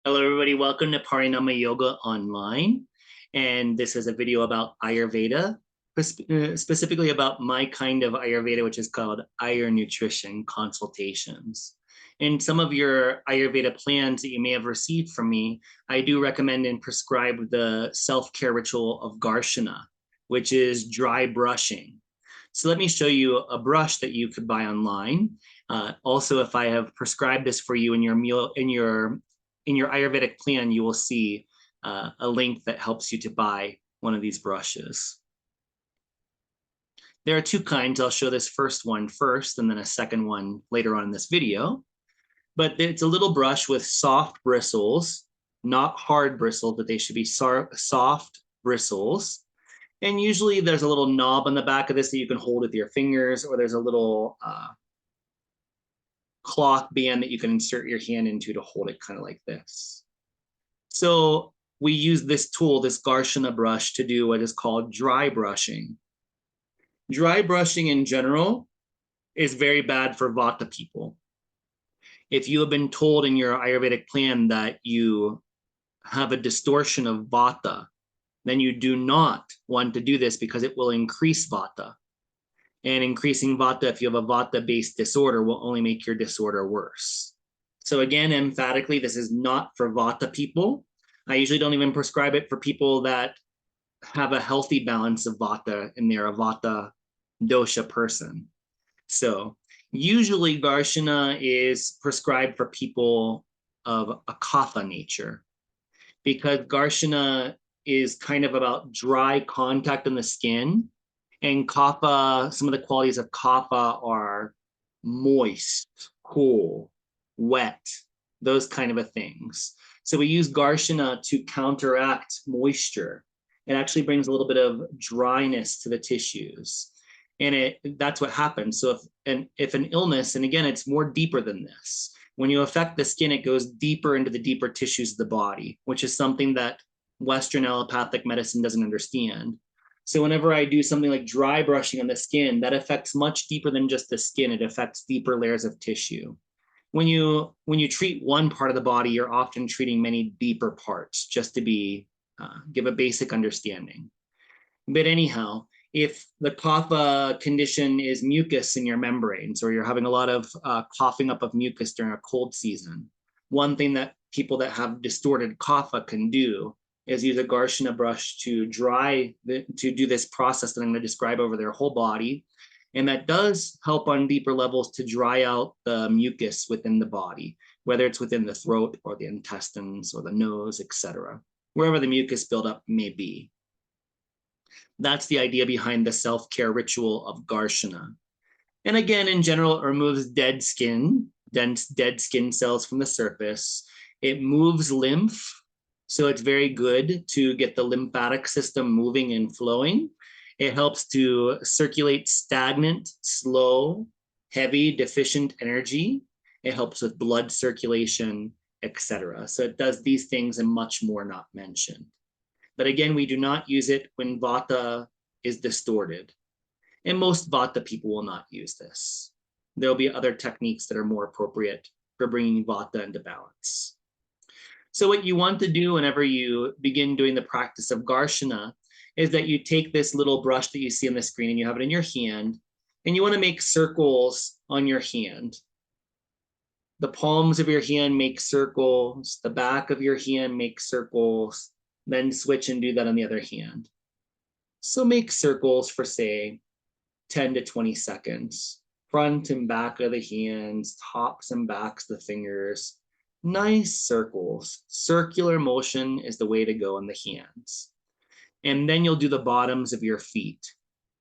Hello, everybody. Welcome to Parinama Yoga Online. And this is a video about Ayurveda, specifically about my kind of Ayurveda, which is called Ayur-Nutrition consultations. In some of your Ayurveda plans that you may have received from me, I do recommend and prescribe the self-care ritual of Garshana, which is dry brushing. So let me show you a brush that you could buy online. Also, if I have prescribed this for you in your meal, in your Ayurvedic plan, you will see a link that helps you to buy one of these brushes. There are two kinds. I'll show this first one first and then a second one later on in this video. But it's a little brush with soft bristles, not hard bristles, but they should be soft bristles. And usually there's a little knob on the back of this that you can hold with your fingers, or there's a little cloth band that you can insert your hand into to hold it kind of like this. So we use this tool, this Garshana brush, to do what is called dry brushing. Dry brushing in general is very bad for Vata people. If you have been told in your Ayurvedic plan that you have a distortion of Vata, then you do not want to do this because it will increase Vata. And increasing Vata, if you have a Vata-based disorder, will only make your disorder worse. So again, emphatically, this is not for Vata people. I usually don't even prescribe it for people that have a healthy balance of Vata and they're a Vata dosha person. So usually Garshana is prescribed for people of a Kapha nature, because Garshana is kind of about dry contact on the skin. And Kapha, some of the qualities of Kapha are moist, cool, wet, those kind of things. So we use Garshana to counteract moisture. It actually brings a little bit of dryness to the tissues. And that's what happens. So if an illness, and again, it's more deeper than this. When you affect the skin, it goes deeper into the deeper tissues of the body, which is something that Western allopathic medicine doesn't understand. So whenever I do something like dry brushing on the skin, that affects much deeper than just the skin. It affects deeper layers of tissue. When you treat one part of the body, you're often treating many deeper parts, just to give a basic understanding. But anyhow, if the Kapha condition is mucus in your membranes, or you're having a lot of coughing up of mucus during a cold season, one thing that people that have distorted Kapha can do is use a Garshana brush to do this process that I'm going to describe over their whole body. And that does help on deeper levels to dry out the mucus within the body, whether it's within the throat or the intestines or the nose, etc., wherever the mucus buildup may be. That's the idea behind the self-care ritual of Garshana. And again, in general, it removes dead skin, dead skin cells from the surface. It moves lymph. So it's very good to get the lymphatic system moving and flowing. It helps to circulate stagnant, slow, heavy, deficient energy. It helps with blood circulation, etc. So it does these things and much more not mentioned. But again, we do not use it when Vata is distorted. And most Vata people will not use this. There'll be other techniques that are more appropriate for bringing Vata into balance. So what you want to do whenever you begin doing the practice of Garshana is that you take this little brush that you see on the screen and you have it in your hand, and you want to make circles on your hand. The palms of your hand make circles, the back of your hand makes circles, then switch and do that on the other hand. So make circles for, say, 10 to 20 seconds, front and back of the hands, tops and backs of the fingers. Nice circles. Circular motion is the way to go in the hands. And then you'll do the bottoms of your feet.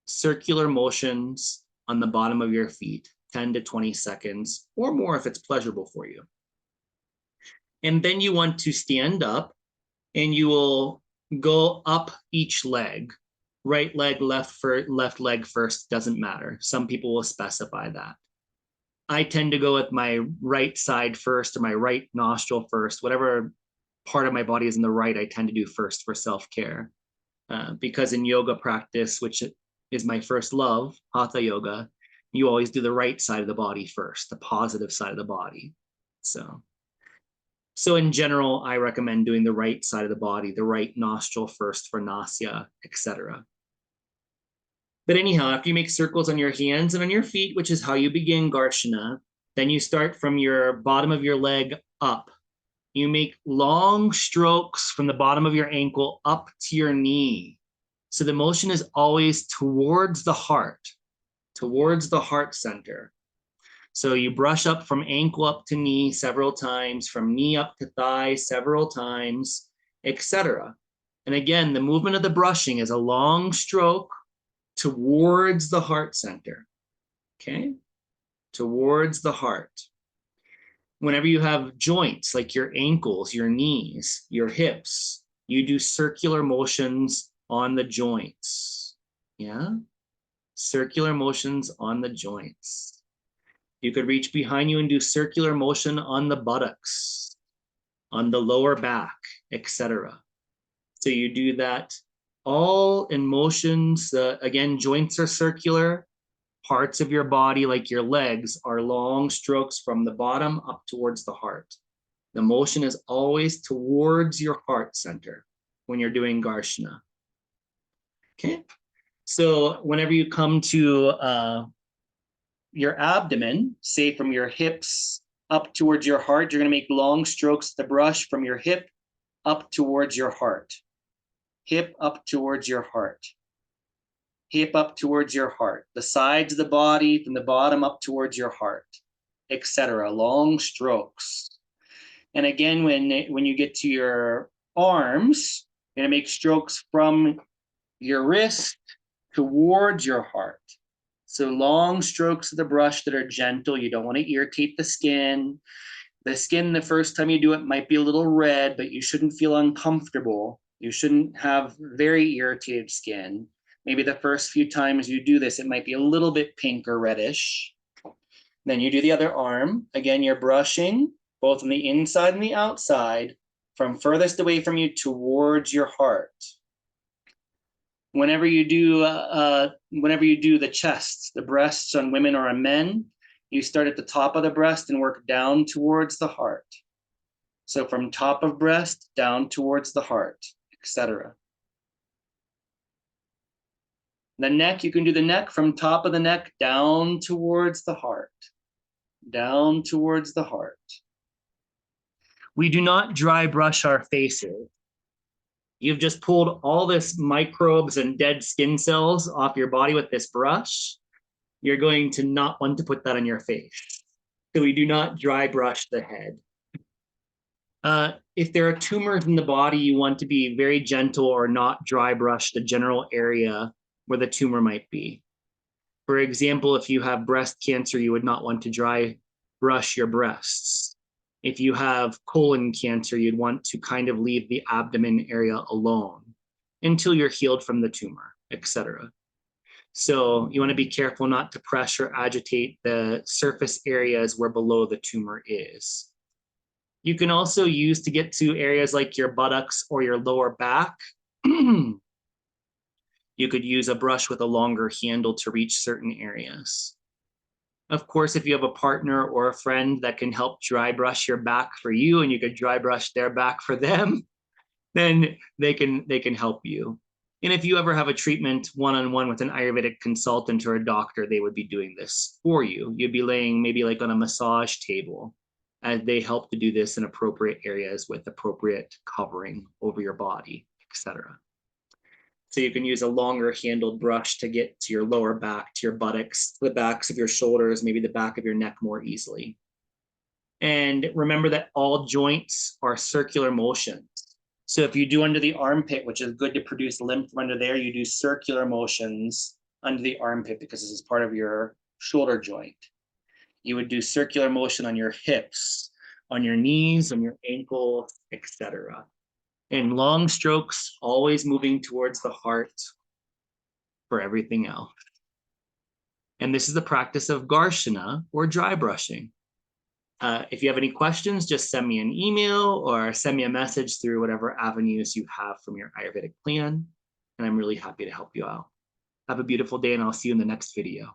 Circular motions on the bottom of your feet, 10 to 20 seconds or more if it's pleasurable for you. And then you want to stand up and you will go up each leg. Right leg, left leg first, doesn't matter. Some people will specify that. I tend to go with my right side first or my right nostril first. Whatever part of my body is in the right, I tend to do first for self-care. Because in yoga practice, which is my first love, Hatha yoga, you always do the right side of the body first, the positive side of the body. So So in general, I recommend doing the right side of the body, the right nostril first for nasya, etc. But anyhow, after you make circles on your hands and on your feet, which is how you begin Garshana, then you start from your bottom of your leg up. You make long strokes from the bottom of your ankle up to your knee. So the motion is always towards the heart center. So you brush up from ankle up to knee several times, from knee up to thigh several times, etc. And again, the movement of the brushing is a long stroke towards the heart center, okay? Towards the heart. Whenever you have joints like your ankles, your knees, your hips, you do circular motions on the joints, yeah? Circular motions on the joints. You could reach behind you and do circular motion on the buttocks, on the lower back, etc. So you do that all in motions. Again, joints are circular. Parts of your body, like your legs, are long strokes from the bottom up towards the heart. The motion is always towards your heart center when you're doing Garshana. Okay, so whenever you come to your abdomen, say from your hips up towards your heart, you're going to make long strokes with the brush from your hip up towards your heart. Hip up towards your heart. Hip up towards your heart. The sides of the body from the bottom up towards your heart, etc. Long strokes. And again, when you get to your arms, you're going to make strokes from your wrist towards your heart. So long strokes of the brush that are gentle. You don't want to irritate the skin. The skin, the first time you do it, might be a little red, but you shouldn't feel uncomfortable. You shouldn't have very irritated skin. Maybe the first few times you do this, it might be a little bit pink or reddish. Then you do the other arm. Again, you're brushing both on the inside and the outside from furthest away from you towards your heart. Whenever you do the chest, the breasts on women or on men, you start at the top of the breast and work down towards the heart. So from top of breast down towards the heart, etc. The neck, you can do the neck from top of the neck down towards the heart. Down towards the heart. We do not dry brush our faces. You've just pulled all this microbes and dead skin cells off your body with this brush. You're going to not want to put that on your face. So we do not dry brush the head. If there are tumors in the body, you want to be very gentle or not dry brush the general area where the tumor might be. For example, if you have breast cancer, you would not want to dry brush your breasts. If you have colon cancer, you'd want to kind of leave the abdomen area alone until you're healed from the tumor, etc. So you want to be careful not to pressure or agitate the surface areas where below the tumor is. You can also use to get to areas like your buttocks or your lower back. You could use a brush with a longer handle to reach certain areas. Of course, if you have a partner or a friend that can help dry brush your back for you and you could dry brush their back for them, then they can help you. And if you ever have a treatment one-on-one with an Ayurvedic consultant or a doctor, they would be doing this for you. You'd be laying maybe like on a massage table as they help to do this in appropriate areas with appropriate covering over your body, etc. So you can use a longer handled brush to get to your lower back, to your buttocks, to the backs of your shoulders, maybe the back of your neck more easily. And remember that all joints are circular motions. So if you do under the armpit, which is good to produce lymph from under there, you do circular motions under the armpit because this is part of your shoulder joint. You would do circular motion on your hips, on your knees, on your ankles, etc. And long strokes, always moving towards the heart for everything else. And this is the practice of Garshana or dry brushing. If you have any questions, just send me an email or send me a message through whatever avenues you have from your Ayurvedic plan. And I'm really happy to help you out. Have a beautiful day and I'll see you in the next video.